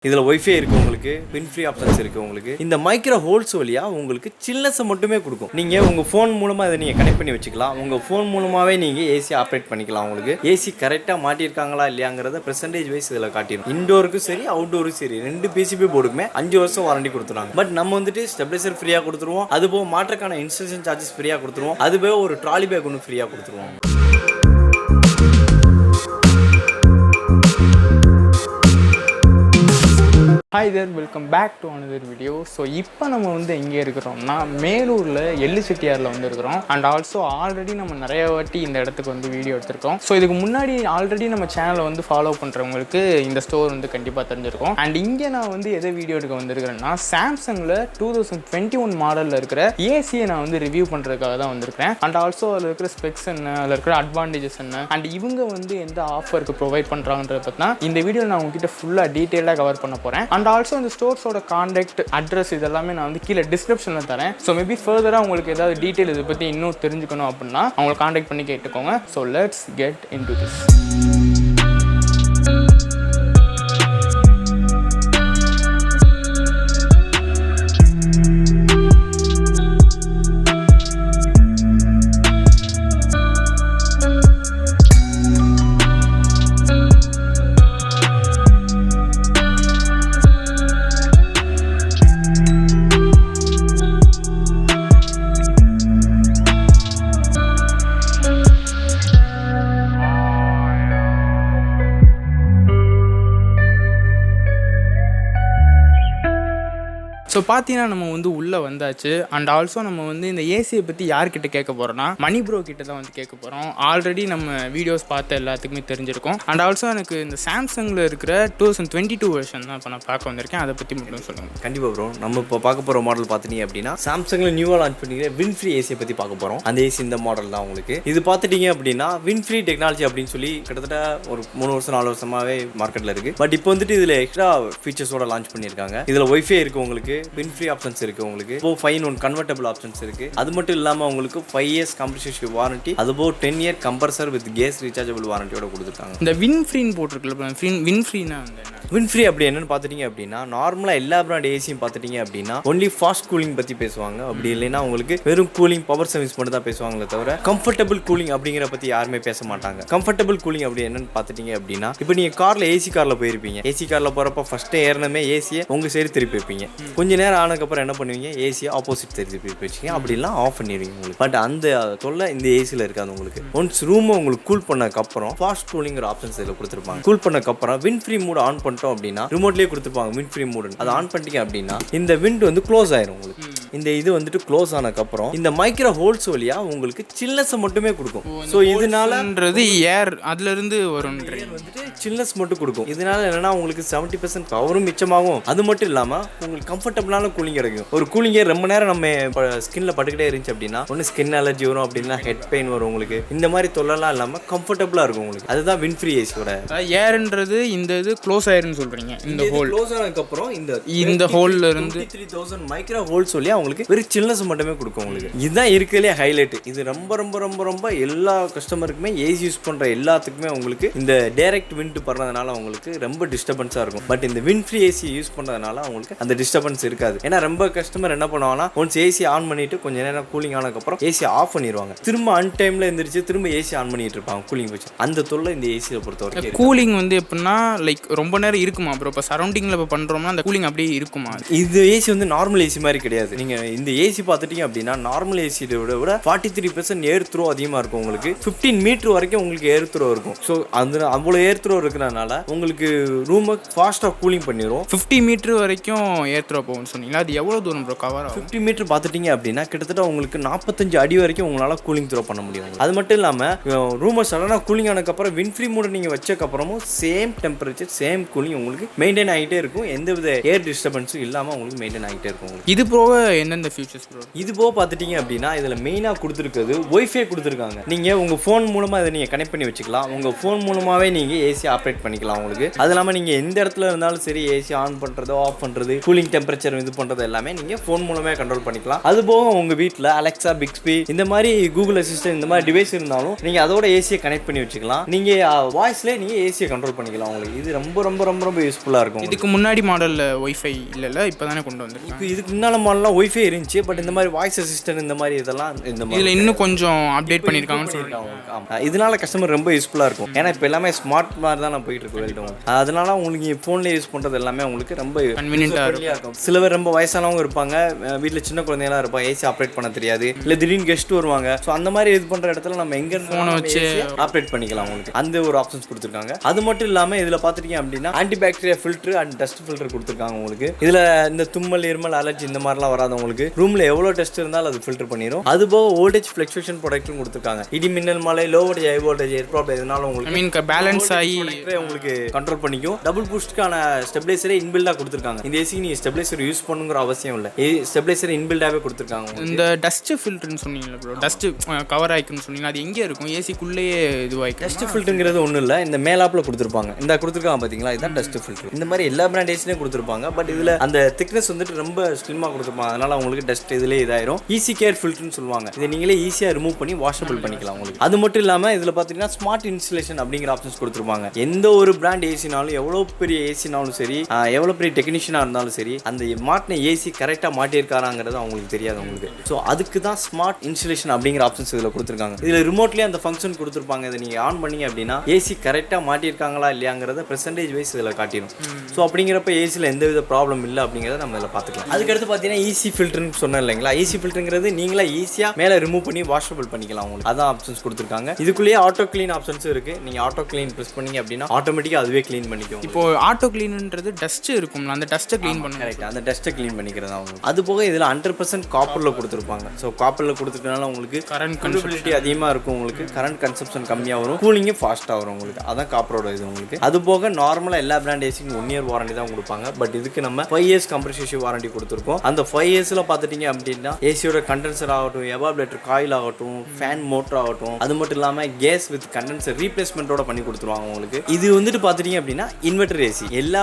இதில் ஒய்ஃபை இருக்குது, உங்களுக்கு வின் ஃப்ரீ ஆப்ஷன்ஸ் இருக்குது. உங்களுக்கு இந்த மைக்ரோ ஹோல்ஸ் வழியாக உங்களுக்கு சில்னஸை மட்டுமே கொடுக்கும். நீங்கள் உங்கள் ஃபோன் மூலமாக இதை நீங்கள் கனெக்ட் பண்ணி வச்சுக்கலாம். உங்கள் ஃபோன் மூலமாகவே நீங்கள் ஏசி ஆப்ரேட் பண்ணிக்கலாம். உங்களுக்கு ஏசி கரெக்டாக மாட்டியிருக்காங்களா இல்லையாங்கிறத பெர்சன்டேஜ் வைஸ் இதில் காட்டிடும். இண்டோருக்கும் சரி அவுட்டோருக்கும் சரி 2 பிசிபி போர்டுக்குமே 5 வருஷம் வாரண்டி கொடுத்துருவாங்க. பட் நம்ம வந்துட்டு ஸ்டெபிலைசர் ஃப்ரீயாக கொடுத்துருவோம். அதுபோக மாற்றக்கான இன்ஸ்டலேஷன் சார்ஜஸ் ஃப்ரீயாக கொடுத்துருவோம். அதுபோக ஒரு ட்ராலி பேக் ஒன்று ஃப்ரீயாக கொடுத்துருவோம். Hi there, welcome back to another video. So இப்போ நம்ம வந்து எங்கே இருக்கிறோம்னா மேலூரில் எள்ளு செட்டியாரில் வந்து இருக்கிறோம். அண்ட் ஆல்சோ ஆல்ரெடி நம்ம நிறைய வாட்டி இந்த இடத்துக்கு வந்து வீடியோ எடுத்திருக்கோம். ஸோ இதுக்கு முன்னாடி ஆல்ரெடி நம்ம சேனலை வந்து ஃபாலோ பண்ணுறவங்களுக்கு இந்த ஸ்டோர் வந்து கண்டிப்பாக தெரிஞ்சிருக்கும். அண்ட் இங்கே நான் வந்து எதை வீடியோ எடுக்க வந்திருக்கிறேன்னா சாம்சங்கில் 2021 மாடலில் இருக்கிற ஏசியை நான் வந்து ரிவ்யூ பண்ணுறதுக்காக தான் வந்திருக்கிறேன். அண்ட் ஆல்சோ அதில் இருக்கிற ஸ்பெக்ஸ் என்ன, அதில் இருக்கிற அட்வான்டேஜஸ் என்ன, அண்ட் இவங்க வந்து எந்த ஆஃபருக்கு ப்ரொவைட் பண்ணுறாங்கன்றத பற்றி தான் இந்த வீடியோவில் நான் உங்ககிட்ட ஃபுல்லாக டீட்டெயிலாக கவர் பண்ண போகிறேன். அண்ட் ஆல்சோ இந்த ஸ்டோர்ஸோட கான்டாக்ட் அட்ரஸ் இதெல்லாமே நான் வந்து கீழே டிஸ்கிரிப்ஷனில் தரேன். ஸோ மேபி ஃபர்தராக உங்களுக்கு ஏதாவது டீட்டெயில் இதை பற்றி இன்னும் தெரிஞ்சுக்கணும் அப்படின்னா அவங்களை கான்டாக்ட் பண்ணி கேட்டுக்கோங்க. So let's get into this. So பார்த்தீங்கன்னா நம்ம வந்து உள்ளே வந்தாச்சு. அண்ட் ஆல்சோ நம்ம வந்து இந்த ஏசியை பற்றி யார்கிட்ட கேட்க போகிறோன்னா மணி ப்ரோ கிட்ட தான் வந்து கேட்க போகிறோம். ஆல்ரெடி நம்ம வீடியோஸ் பார்த்த எல்லாத்துக்குமே தெரிஞ்சிருக்கும். அண்ட் ஆல்சோ எனக்கு இந்த சாம்சங்கில் இருக்கிற 2022 வெர்ஷன் தான் இப்போ நான் பார்க்க வந்திருக்கேன். அதை பற்றி மட்டும் சொல்லுங்கள். கண்டிப்பாக ப்ரோ, நம்ம இப்போ பார்க்க போகிற மாடல் பார்த்துட்டீங்க அப்படின்னா சாம்சங்கில் நியூவாக லான்ச் பண்ணிக்கிற வின் ஃப்ரீ ஏசியை பற்றி பார்க்க போகிறோம். அந்த ஏசி இந்த மாடல் தான். உங்களுக்கு இது பார்த்துட்டீங்க அப்படின்னா வின் ஃப்ரீ டெக்னாலஜி அப்படின்னு சொல்லி கிட்டத்தட்ட ஒரு 3 வருஷம் 4 வருஷமாகவே மார்க்கெட்டில் இருக்குது. பட் இப்போ வந்துட்டு இதில் எக்ஸ்ட்ரா ஃபீச்சர்ஸோட லான்ச் பண்ணியிருக்காங்க. இதில் ஒய்ஃபை இருக்குது, உங்களுக்கு வின் ஃப்ரீ ஆப்ஷன்ஸ் இருக்கு, உங்களுக்கு இப்போ 5 கன்வெர்டபிள் ஆப்ஷன்ஸ் இருக்கு. அது மட்டும் இல்லாம உங்களுக்கு 5 இயர்ஸ் கம்ப்ரஸர் வாரண்டி, அதுபோ 10 year compressor with gas rechargeable வாரண்டியோட கொடுத்துருக்காங்க. இந்த வின் ஃப்ரீன்னு போட்டிருக்கல, வின் ஃப்ரீனா வின் ஃப்ரீ அப்படி என்னன்னு பார்த்துட்டீங்க அப்படின்னா நார்மலா எல்லா பிராண்ட் ஏசியும் பார்த்துட்டீங்க அப்படின்னா ஒன்லி ஃபாஸ்ட் கூலிங் பத்தி பேசுவாங்க. அப்படி இல்லைன்னா உங்களுக்கு வெறும் கூலிங் பவர் சர்வீஸ் மட்டும் தான் பேசுவாங்களே தவிர கம்ஃபர்டபுள் கூலிங் அப்படிங்கிற பத்தி யாருமே பேச மாட்டாங்க. கம்ஃபர்டபுள் கூலிங் அப்படி என்னன்னு பார்த்துட்டீங்க அப்படின்னா இப்போ நீங்க கார்ல ஏசி கார்ல போயிருப்பீங்க. ஏசி கார்ல போறப்ப ஃபர்ஸ்ட் ஏறணுமே ஏசியை உங்க சைடு திருப்பி வைப்பீங்க. கொஞ்ச நேரம் ஆனதுக்கப்புறம் என்ன பண்ணுவீங்க, ஏசியை ஆப்போசிட் திருப்பி வச்சுக்கீங்க. அப்படிலாம் ஆஃப் பண்ணிடுவீங்க உங்களுக்கு. பட் அந்த தொல்லை இந்த ஏசியில் இருக்காது உங்களுக்கு. ஒன்ஸ் ரூமை உங்களுக்கு கூல் பண்ணதுக்கப்புறம் ஃபாஸ்ட் கூலிங்கிற ஆப்ஷன்ஸ் இதில் கொடுத்துருப்பாங்க. கூல் பண்ணதுக்கப்புறம் வின் ஃப்ரீ மூட் ஆன் பண்ணிட்டோம் அப்படின்னா ரிமோட்லேயே கொடுத்துருப்பாங்க வின் ஃப்ரீ மூட். அதை ஆன் பண்ணிட்டீங்க அப்படின்னா இந்த விண்ட் வந்து க்ளோஸ் ஆயிரும் உங்களுக்கு. இந்த இது வந்துட்டு க்ளோஸ் ஆனதுக்கப்புறம் இந்த மைக்ரோ ஹோல்ஸ் வழியா உங்களுக்கு சில்னஸை மட்டுமே கொடுக்கும். ஸோ இதனாலன்றது ஏர் அதுல இருந்து வரும் வந்துட்டு சில்னஸ் மட்டும் கொடுக்கும். இதனால என்னன்னா உங்களுக்கு 70% பவரும் மிச்சமாகும். அது மட்டும் இல்லாமல் உங்களுக்கு கம்ஃபர்டபுளான கூலிங் கிடைக்கும். ஒரு கூலிங்கே ரொம்ப நேரம் நம்ம ஸ்கின்ல பட்டுக்கிட்டே இருந்துச்சு அப்படின்னா ஒன்று ஸ்கின் அலர்ஜி வரும், அப்படின்னா ஹெட் பெயின் வரும் உங்களுக்கு. இந்த மாதிரி தொல்லலாம் இல்லாமல் கம்ஃபர்டபுளாக இருக்கும் உங்களுக்கு. அதுதான் வின் ஃப்ரீ ஏசியோட ஏர்ன்றது. இந்த இது க்ளோஸ் ஆயிருன்னு சொல்றீங்க. இந்த ஹோல் க்ளோஸ் ஆனதுக்கப்புறம் இந்த ஹோல்ல இருந்து 3000 மைக்ரோ ஹோல்ஸ் வழியா உங்களுக்கு வெறும் சில்னஸ் மட்டுமே கொடுக்கும் உங்களுக்கு. இதுதான் இருக்கிறதுலே ஹைலைட். இது ரொம்ப ரொம்ப ரொம்ப ரொம்ப எல்லா கஸ்டமருக்குமே ஏசி யூஸ் பண்ற எல்லாத்துக்குமே உங்களுக்கு இந்த டைரக்ட் விண்ட் படுறதுனால உங்களுக்கு ரொம்ப டிஸ்டர்பன்ஸா இருக்கும். பட் இந்த வின் ஃப்ரீ ஏசி யூஸ் பண்றதுனால உங்களுக்கு அந்த டிஸ்டர்பன்ஸ் இருக்காது. ஏன்னா ரொம்ப கஸ்டமர் என்ன பண்ணுவாங்கன்னா ஒன்ஸ் ஏசி ஆன் பண்ணிட்டு கொஞ்ச நேரம் கூலிங் ஆனதுக்கப்புறம் ஏசி ஆஃப் பண்ணிடுவாங்க. திரும்ப அன் டைம்ல எந்திரிச்சு திரும்ப ஏசி ஆன் பண்ணிட்டு இருப்பாங்க கூலிங் வச்சு. அந்த தொல்லை இந்த ஏசியை பொறுத்த வரைக்கும். கூலிங் வந்து எப்படின்னா லைக் ரொம்ப நேரம் இருக்குமா ப்ரோ? இப்போ சரௌண்டிங்ல இப்போ பண்றோம்னா அந்த கூலிங் அப்படியே இருக்குமா? இது ஏசி வந்து நார்மல் ஏசி மாதிரி கிடையாது. நீங்க இந்த ஏசி பார்த்துட்டீங்க அப்படின்னா நார்மல் ஏசியை விட 43% ஏர் த்ரோ அதிகமாக இருக்கும் உங்களுக்கு. 15 மீட்டர் வரைக்கும் உங்களுக்கு ஏர் த்ரோ இருக்கும். ஸோ அந்த அவ்வளோ ஏர் த்ரோ இருக்கிறதுனால உங்களுக்கு ரூமை ஃபாஸ்ட்டாக கூலிங் பண்ணிடும். 50 மீட்டர் வரைக்கும் ஏர் த்ரோ போகும்னு சொன்னீங்களா? அது எவ்வளோ தூரம் ப்ரோ கவர் ஆகும்? 50 மீட்டர் பார்த்துட்டீங்க அப்படின்னா கிட்டத்தட்ட உங்களுக்கு 45 அடி வரைக்கும் உங்களால் கூலிங் த்ரோ பண்ண முடியும். அது மட்டும் இல்லாமல் ரூமை சடனாக கூலிங் ஆனதுக்கப்புறம் வின் ஃப்ரீ மூட நீங்கள் வச்சக்கப்புறமும் சேம் டெம்பரேச்சர் சேம் கூலிங் உங்களுக்கு மெயின்டைன் ஆகிட்டே இருக்கும். எந்த வித ஏர் டிஸ்டர்பன்ஸும் இல்லாமல் உங்களுக்கு மெயின்டைன் ஆகிட்டே இருக்கும். இது போக எந்தெந்த ஃபியூச்சர்ஸ் ப்ரோ? இது போக பார்த்துட்டீங்க அப்படின்னா இதில் மெயினாக கொடுத்துருக்குது ஒய்ஃபை கொடுத்துருக்காங்க. நீங்கள் உங்கள் ஃபோன் மூலமாக இதை நீங்கள் கனெக்ட் பண்ணி வச்சுக்கலாம். உங்கள் ஃபோன் மூலமாகவே நீங்கள் ஏசி ஆப்ரேட் பண்ணிக்கலாம் உங்களுக்கு. அது இல்லாமல் நீங்கள் எந்த இடத்துல இருந்தாலும் சரி ஏசி ஆன் பண்ணுறது ஆஃப் பண்ணுறது கூலிங் டெம்பரேச்சர் இது பண்ணுறது எல்லாமே நீங்கள் ஃபோன் மூலமே கண்ட்ரோல் பண்ணிக்கலாம். அது போக உங்கள் வீட்டில் அலெக்ஸா, பிக்ஸ்பி இந்த மாதிரி கூகுள் அசிஸ்டன்ட் இந்த மாதிரி டிவைஸ் இருந்தாலும் நீங்கள் அதோட ஏசியை கனெக்ட் பண்ணி வச்சுக்கலாம். நீங்கள் வாய்ஸ்லேயே நீங்கள் ஏசியை கண்ட்ரோல் பண்ணிக்கலாம் உங்களுக்கு. இது ரொம்ப ரொம்ப ரொம்ப ரொம்ப யூஸ்ஃபுல்லாக இருக்கும். இதுக்கு முன்னாடி மாடலில் ஒய்ஃபை இல்லைல்ல, இப்போ தானே கொண்டு வந்துருக்கு. இப்போ இதுக்கு முன்னால் மாடலாம் ஒய்ஃபை இருந்துச்சு. பட் இந்த மாதிரி வாய்ஸ் அசிஸ்டன்ட் இந்த மாதிரி இதெல்லாம் இந்த மாதிரி இதில் இன்னும் கொஞ்சம் அப்டேட் பண்ணியிருக்காங்கன்னு சொல்லியிருக்காங்க. இதனால கஸ்டமர் ரொம்ப யூஸ்ஃபுல்லாக இருக்கும். ஏன்னா இப்போ எல்லாமே ஸ்மார்ட் மாதிரி தான் நான் போயிட்டு இருக்கோம். அதனால உங்களுக்கு ஃபோன்லேயே யூஸ் பண்ணுறது எல்லாமே உங்களுக்கு ரொம்ப கன்வீனியன்ட்டாக இருக்கும். சில பேர் ரொம்ப வயசானவங்க இருப்பாங்க, வீட்டில் சின்ன குழந்தைங்களாம் இருப்பாங்க, ஏசி ஆப்ரேட் பண்ண தெரியாது, இல்லை திடீர்னு கெஸ்ட் வருவாங்க. ஸோ அந்த மாதிரி இது பண்ணுற இடத்துல நம்ம எங்கே ஃபோனை வச்சு ஆப்ரேட் பண்ணிக்கலாம் உங்களுக்கு. அந்த ஒரு ஆப்ஷன்ஸ் கொடுத்துருக்காங்க. அது மட்டும் இல்லாமல் இதில் பார்த்துட்டீங்க அப்படின்னா anti bacteria filter and dust filter கொடுத்துருக்காங்க உங்களுக்கு. இதில் இந்த தும்மல், இருமல், அலர்ஜி இந்த மாதிரிலாம் வராதவங்களுக்கு ரூமில் எவ்வளோ டஸ்ட் இருந்தாலும் அது ஃபில்டர் பண்ணிடும். அது போக வோல்டேஜ் ஃப்ளக்சுவேஷன் ப்ராடக்ட்டும் கொடுத்துருக்காங்க. இடி மின்னல் மலை, லோ வோல்டேஜ், ஹை வோல்டேஜ், ஏர் ப்ராப்ளம் இதனால உங்களுக்கு பேலன்ஸ் ஆகி உங்களுக்கு கண்ட்ரோல் பண்ணிக்கும். டபுள் பூஸ்ட்கான ஸ்டெபிலைசரே இன்பில்டா கொடுத்துருக்காங்க. இந்த ஏசிக்கு நீங்க ஸ்டெபிலைசர் யூஸ் பண்ணுங்கிற அவசியம் இல்லை. ஸ்டெபிலைசர் இன்பில்டாவே கொடுத்துருக்காங்க. இந்த டஸ்ட் ஃபில்டர்னு சொன்னீங்களா ப்ரோ, டஸ்ட் கவர் ஆயிக்குன்னு சொன்னீங்க, அது எங்கே இருக்கும்? ஏசிக்குள்ளேயே இதுவாயிக்கும். டஸ்ட் ஃபில்டருங்கிறது ஒன்றும் இல்லை, இந்த மேலாப்பில் கொடுத்துருப்பாங்க. இந்த கொடுத்துருக்காங்க பார்த்தீங்களா, இதுதான் டஸ்ட் ஃபில்டர். இந்த மாதிரி எல்லா பிராண்ட் ஏசிலையும் கொடுத்துருப்பாங்க. பட் இதில் அந்த திக்னஸ் வந்துட்டு ரொம்ப ஸ்லிம்மாக கொடுத்துருப்பாங்க. அதனால உங்களுக்கு டஸ்ட் இதுலேயே இதாயிரும். ஈஸி கேர் ஃபில்டர்னு சொல்லுவாங்க. இதை நீங்களே ஈஸியாக ரிமூவ் பண்ணி வாஷபிள் பண்ணிக்கலாம் உங்களுக்கு. அது மட்டும் இல்லாமல் இதில் பார்த்தீங்கன்னா ஸ்மார்ட் இன்ஸ்டலேஷன் அப்படிங்கிற ஆப்ஷன்ஸ் கொடுத்துருப்பாங்க. எந்த ஒரு பிராண்ட் ஏசினாலும், எவ்வளோ பெரிய ஏசினாலும் சரி, எவ்வளோ பெரிய டெக்னீஷியனாக இருந்தாலும் சரி, அந்த மாட்டின ஏசி கரெக்டாக மாட்டியிருக்காராங்கிறது அவங்களுக்கு தெரியாது உங்களுக்கு. ஸோ அதுக்கு தான் ஸ்மார்ட் இன்ஸ்டலேஷன் அப்படிங்கிற ஆப்ஷன்ஸ் இதில் கொடுத்துருக்காங்க. இதில் ரிமோட்லேயே அந்த ஃபங்க்ஷன் கொடுத்துருப்பாங்க. இதை நீங்கள் ஆன் பண்ணீங்க அப்படின்னா ஏசி கரெக்டாக மாட்டியிருக்காங்களா இல்லையாங்கிறத பெர்சன்டேஜ் வைஸ் இதில் காட்டிடும். ஸோ அப்படிங்கிறப்ப ஏசியில் எந்தவித ப்ராப்ளம் இல்லை அப்படிங்கிறத நம்ம இதில் பார்த்துக்கலாம். அதுக்கடுத்து பார்த்தீங்கன்னா ஈஸி ஃபில்டர்னு சொன்னேன் இல்லைங்களா. ஈஸி ஃபில்டருங்கிறது நீங்களே ஈஸியாக மேலே ரிமூவ் பண்ணி வாஷபிள் பண்ணிக்கலாம் உங்களுக்கு. அதான் ஆப்ஷன்ஸ் கொடுத்துருக்காங்க. இதுக்குள்ளேயே ஆட்டோ கிளீன் ஆப்ஷன்ஸும் இருக்குது. நீங்கள் ஆட்டோ கிளீன் ப்ரெஸ் பண்ணீங்க அப்படின்னா ஆட்டோமேட்டிக்காக அதுவே க்ளீன் பண்ணிக்கும். இப்போ ஆட்டோ கிளீன்ன்றது டஸ்ட் இருக்கும்ல, அந்த டஸ்ட்டை க்ளீன் பண்ண கரெக்ட், அந்த டஸ்ட்டை க்ளீன் பண்ணிக்கிறது அவங்க. அது போக இதில் 100% காப்பரில் கொடுத்துருப்பாங்க. ஸோ காப்பரில் கொடுத்துருக்கனால உங்களுக்கு கரண்ட் கன்சப்ஷன் அதிகமாக இருக்கும். உங்களுக்கு கரண்ட் கன்சப்ஷன் கம்மியாக வரும், கூலிங்கும் ஃபாஸ்ட்டாக வரும் உங்களுக்கு. அதான் காப்பரோட இது உங்களுக்கு. அது போக நார்மலாக எல்லா பிராண்ட் ஏசிக்கும் 1 year வாரண்டி தான் கொடுப்பாங்க. பட் இதுக்கு நம்ம 5 years கம்ப்ரஸேஷன் வாரண்டி கொடுத்துருக்கோம். அந்த 5 yearsல பார்த்துட்டீங்க அப்படின்னா ஏசியோட கண்டென்சர் ஆகட்டும், எவாபரேட்டர் காயில் ஆகட்டும், ஃபேன் மோட்டர் ஆகட்டும், அது மட்டும் இல்லாமல் கேஸ் வித் கண்டென்சர் ரீப்ளேஸ்மெண்ட்டோட பண்ணி கொடுத்துருவாங்க உங்களுக்கு. இது வந்துட்டு பார்த்துட்டீங்க அப்படின்னா இன்வெர்டர் ஏசி. எல்லா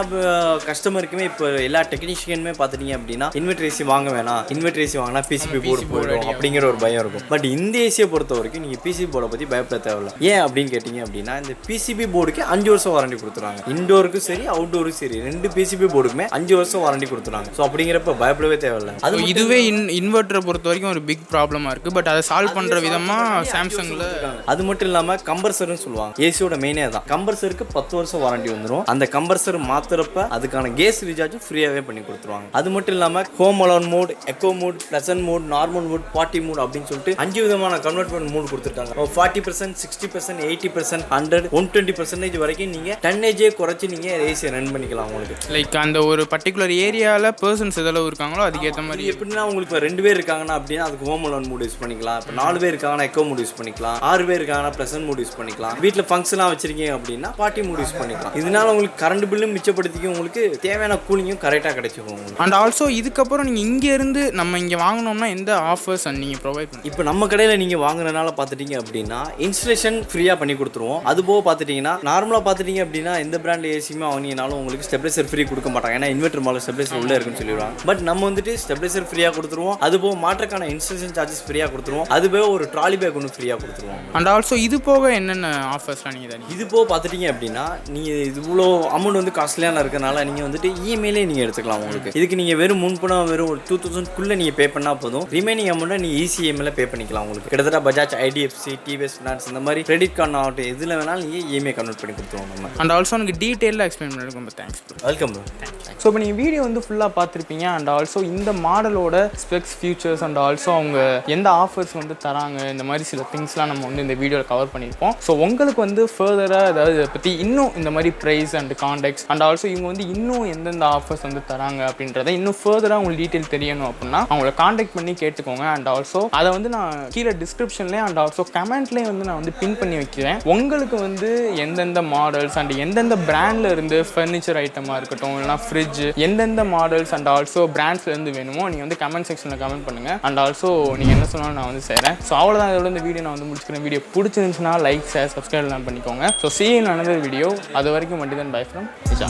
கஸ்டமருக்குமே இப்போ எல்லா டெக்னீஷியனுமே பார்த்துட்டீங்க அப்படின்னா இன்வெர்டர் ஏசி வாங்க வேணாம், இன்வெர்டர் ஏசி வாங்கினா பிசிபி போர்டு போயிடும் அப்படிங்கிற ஒரு பயம் இருக்கும். பட் இந்த ஏசியை பொறுத்த வரைக்கும் நீங்கள் பிசிபி போர்டை பற்றி பயப்பட தேவையில்லை. ஏன் அப்படின்னு கேட்டிங்க அப்படின்னா இந்த பிசிபி போர்டுக்கு 5 வருஷம் வாரண்டி கொடுத்துறாங்க. இன்டோருக்கும் சரி அவுட்டோருக்கும் சரி 2 பிசிபி போர்டுக்குமே 5 வருஷம் வாரண்டி கொடுத்துறாங்க. ஸோ அப்படிங்கிறப்ப பயப்படவே தேவையில்லை. அது இதுவே இன்வெர்டரை பொறுத்த வரைக்கும் ஒரு பிக் ப்ராப்ளமாக இருக்குது. பட் அதை சால்வ் பண்ணுற விதமாக சாம்சங்கில் அது மட்டும் இல்லாமல் கம்பர்சர்னு சொல்லுவாங்க. ஏசியோட மெயினே தான். கம்பர்சருக்கு 10 வருஷம் வாரண்டி வந்துடும். அந்த கம்பர்சர் மாத்துறப்ப அதுக்கான கேஸ் ரீசார்ஜ் ஃப்ரீயாகவே பண்ணி கொடுத்துருவாங்க. அது மட்டும் இல்லாமல் home alone mode, echo mode, pleasant mode, normal mode, party mode அப்படின்னு சொல்லிட்டு 5 விதமான கன்வெர்ட்மெண்ட் மோட் கொடுத்துருக்காங்க. 40%, 60%, 80%, 100, 120% வரைக்கும் நீங்கள் டன்னேஜே குறைச்சி நீங்கள் ஏசியை ரன் பண்ணிக்கலாம் உங்களுக்கு. லைக் அந்த ஒரு பர்டிகுலர் ஏரியாவில் பர்சன்ஸ் எதெல்லாம் இருக்காங்களோ அதுக்கேற்ற மாதிரி. எப்படின்னா உங்களுக்கு இப்போ 2 பேர் இருக்காங்கன்னா அப்படின்னா அதுக்கு ஹோம் அலோன் மோட் யூஸ் பண்ணிக்கலாம். இப்போ 4 பேர் இருக்காங்கன்னா எக்கோ மோட் யூஸ் பண்ணிக்கலாம். 6 பேர் இருக்காங்கன்னா ப்ளசன்ட் மோட் யூஸ் பண்ணிக்கலாம். வீட்டில் ஃபங்க்ஷனாக வச்சிருக்கீங்க அப்படின்னா பார்ட்டி மோட் யூஸ் பண்ணிக்கலாம். இதனால உங்களுக்கு கரண்ட் பில்லும் மிச்சப்படுத்திக்கும், உங்களுக்கு தேவையான கூலிங்கும் கரெக்டாக கிடைச்சிக்கும். அண்ட் ஆல்சோ இதுக்கப்புறம் நீங்கள் இங்கேருந்து நம்ம இங்கே வாங்கினோம்னா எந்த ஆஃபர்ஸ் நீங்கள் ப்ரொவைட் பண்ணுங்க? இப்போ நம்ம கடையில் நீங்கள் வாங்குறதுனால பார்த்துட்டீங்க அப்படின்னா இன்ஸ்டலேஷன் ஃப்ரீயாக பண்ணி கொடுத்துருவோம். அது போக பார்த்துட்டிங்கன்னா நார்மலாக பார்த்துட்டீங்க அப்படின்னா எந்த பிராண்ட் ஏசியுமே வாங்கினாலும் உங்களுக்கு ஸ்டெபிலைசர் ஃப்ரீ கொடுக்க மாட்டாங்க. ஏன்னா இன்வெர்டர் மாடல் ஸ்டெபிலைசர் உள்ளே இருக்குன்னு சொல்லிடுவாங்க. பட் நம்ம வந்துட்டு ஸ்டெபிலைசர் ஃப்ரீயாக கொடுத்துருவோம். அது போக மாற்றக்கான இன்ஸ்டலேஷன் சார்ஜஸ் ஃப்ரீயாக கொடுத்துருவோம். அது போக ஒரு ட்ராலி பேக் ஒன்று ஃப்ரீயாக கொடுத்துருவோம். அண்ட் ஆல்சோ இது போக என்னென்ன ஆஃபர்ஸ்லாம் நீங்கள் தான் இது போக பார்த்துட்டீங்க அப்படின்னா நீங்கள் இது இவ்வளோ அமௌண்ட் வந்து காஸ்ட்லியான இருக்கனால நீங்கள் வந்துட்டு இஎம்ஐலே நீங்கள் எடுத்துக்கலாம். உங்களுக்கு இதுக்கு நீங்கள் வெறும் முன்பணம் வெறும் ஒரு 2000 நீங்கள் பே பண்ணால் போதும். ரிமைனிங் அமௌண்ட்டை நீங்கள் இசிஎம்ஐல பே பண்ணிக்கலாம். உங்களுக்கு கிட்டத்தட்ட பஜாஜ், ஐடிஎஃப்சி, டிவிஎஸ் ஃபினான்ஸ் இந்த மாதிரி கிரெடிட் கார்டு ஆகட்டும் எதில் வேணாலும் நீங்கள் இஎம்ஐ கன்வெர்ட் பண்ணி கொடுத்துருவோம் நம்ம. அண்ட் ஆல்சோ எனக்கு டீட்டெயிலாக எக்ஸ்பிளைன் பண்ணிருக்கோம். ரொம்ப thanks bro. Welcome bro. So இப்போ நீங்கள் வீடியோ வந்து ஃபுல்லாக பார்த்துருப்பீங்க. அண்ட் ஆல்சோ இந்த மாடலோட ஸ்பெக்ஸ், ஃபியூச்சர்ஸ் அண்ட் ஆல்சோ அவங்க எந்த ஆஃபர்ஸ் வந்து தராங்க, இந்த மாதிரி சில திங்ஸ்லாம் நம்ம வந்து இந்த வீடியோவில் கவர் பண்ணியிருப்போம். ஸோ உங்களுக்கு வந்து ஃபர்தராக அதாவது இதை பற்றி இன்னும் இந்த மாதிரி price and contacts and also இவங்க வந்து இன்னும் எந்தெந்த ஆஃபர்ஸ் வந்து தராங்க அப்படின்றத இன்னும் ஃபர்தராக உங்களுக்கு டீட்டெயில் தெரியணும் அப்படின்னா அவங்கள கான்டாக்ட் பண்ணி கேட்டுக்கோங்க. அண்ட் ஆல்சோ அதை வந்து நான் கீழே டிஸ்கிரிப்ஷன்லேயே அண்ட் ஆல்சோ கமெண்ட்லேயே வந்து நான் வந்து பின் பண்ணி வைக்கிறேன். உங்களுக்கு வந்து எந்தெந்த மாடல்ஸ் அண்ட் எந்தெந்த பிராண்டில் இருந்து ஃபர்னிச்சர் ஐட்டமாக இருக்கட்டும் இல்லைனா ஃப்ரிட்ஜ் எந்தெந்த மாடல்ஸ் அண்ட் ஆல்சோ பிராண்ட்ஸ்லேருந்து வேணுமோ நீங்கள் வந்து கமெண்ட் செக்ஷனில் கமெண்ட் பண்ணுங்கள். அண்ட் ஆல்சோ நீங்கள் என்ன சொன்னாலும் நான் வந்து செய்கிறேன். ஸோ அவ்வளோதான், இதோட இந்த வீடியோ நான் வந்து முடிச்சுக்கிறேன். வீடியோ பிடிச்சிருந்துச்சுன்னா லைக், ஷேர், சப்ஸ்கிரைப்லாம் பண்ணிக்கோங்க. So see you in another video. அது வரைக்கும் மட்டும் தான் பை ஃப்ரம் நிஷா.